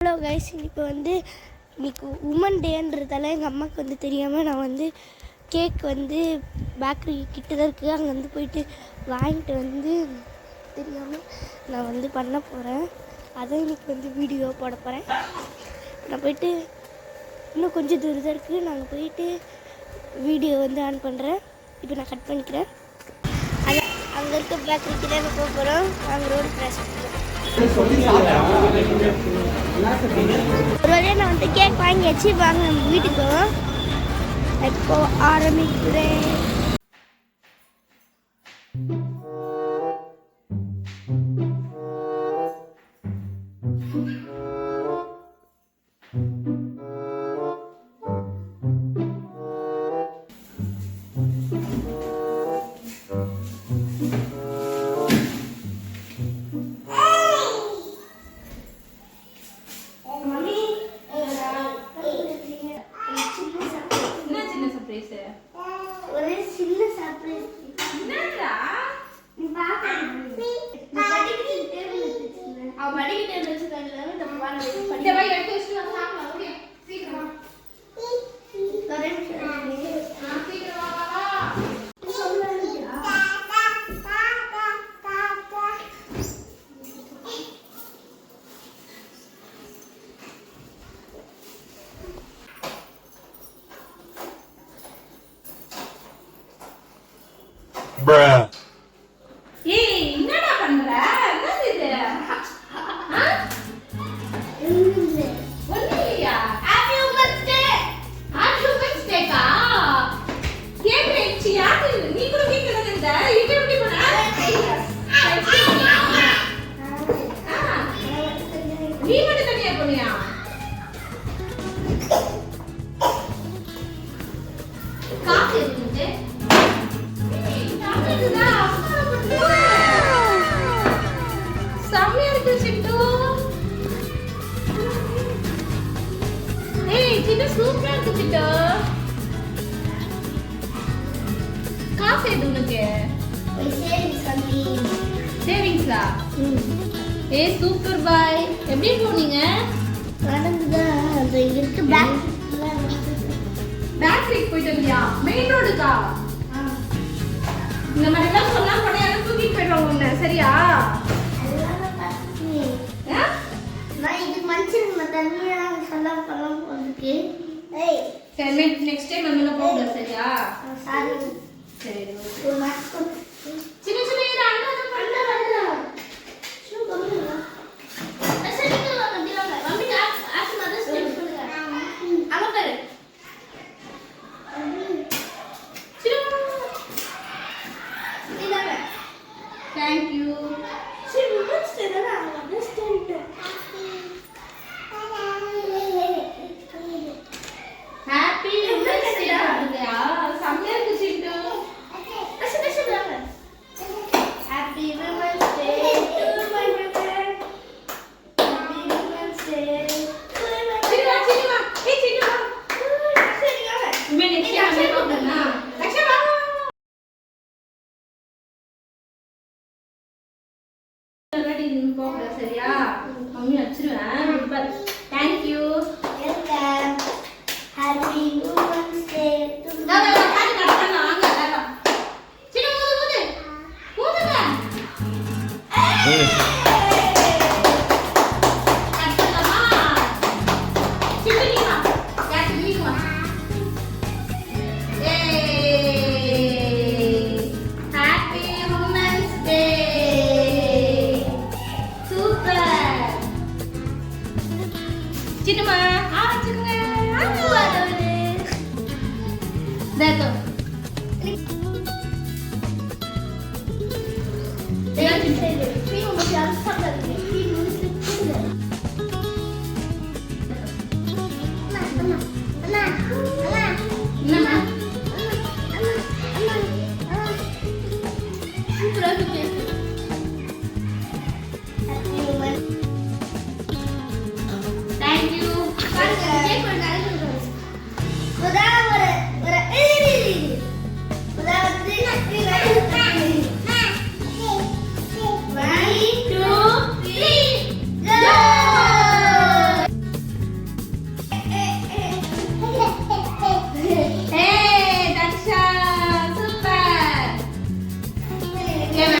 Hello guys, இன்னைக்கு woman டேன்றதால எங்கள் அம்மாவுக்கு தெரியாமல் நான் கேக் பேக்கரி கிட்ட தான் இருக்குது. அங்கே போயிட்டு வாங்கிட்டு தெரியாமல் நான் பண்ண போகிறேன். அதை இன்னைக்கு வீடியோ போட போகிறேன். நான் போயிட்டு இன்னும் கொஞ்சம் தூரம் தான் இருக்குது. நாங்கள் போயிட்டு வீடியோ ஆன் பண்ணுறேன். இப்போ நான் கட் பண்ணிக்கிறேன். அதை அங்கே இருக்க பேக்கரி கிட்ட நம்ம போக போகிறோம். அங்கே ரோடு கிராஸ் பண்ணுறோம். ஒரு வழியாக நான் கேக் வாங்கியாச்சு. வாங்க நம்ம வீட்டுக்கு இப்போ ஆரம்பிக்கிறேன். Bruh. Hey, என்னடா பண்ற? என்னது இது? ஒண்ணுலையா? Happy Women's Day. Happy Women's Day கா. கேக் வெச்சி யாரு? நீ கூட கேக் எடுத்தா? இது எப்படி பண்ண? நீ மட்டும் தனியா போனியா? காசு இருக்கு. சூப்பரா இருக்கு சிட்டா. காசு எது உனக்கு? சேவிங்ஸா? சூப்பர் பாய். எப்படி போனீங்க? நடந்துதான் அந்த இருக்கு பேக்கரிக்கு போயிட்டு வந்தியா? மெயின் ரோடுக்கா? இந்த மாதிரி எல்லாம் சொன்னா உடனே யாரும் தூக்கிட்டு போயிடுவாங்க உன்னை. சரியா? நான் இதுக்கு மனுஷன் தனியா சொல்ல போறதுக்கு. சரி, நெக்ஸ்ட் டைம் நம்ம போங்க. சரியா? சாரி. சரி. ஒரு மாஸ்க் சின்ன சின்ன ஏற அண்ணா பண்ண வரல. ஷூ கம்மியா. அசலிக்கு வந்துடுவாங்க. மம்மி ஆஸ் மதர்ஸ் டே சொல்லுங்க. அங்க பாரு. Thank you. See, women's day தான understand. Happy Women's Day அப்படியா? செம்மையா இருக்கு சிட்டு. பேசுறாங்க. Happy Women's Day to my friend. Happy Women's Day. சிட்டுவா. சிட்டுவா. சரிங்க. இமே நெக்ஸ்ட் டைம் போறேன்னா. லட்சம் வா. ரெடி போங்க. சரியா? மம்மி வச்சிருவேன். Good. Thank you. Welcome. Happy Women's Day to my நான் கடக்கறேன் வாங்க வரலாம். சிட்டு ஊது. ஊதுங்க. கடக்கலாமா? சிட்டு நீ வா. யார் நீ வா. Happy Women's Day. Super. சின்னம்மா வச்சுக்கோங்க. देखो Mama.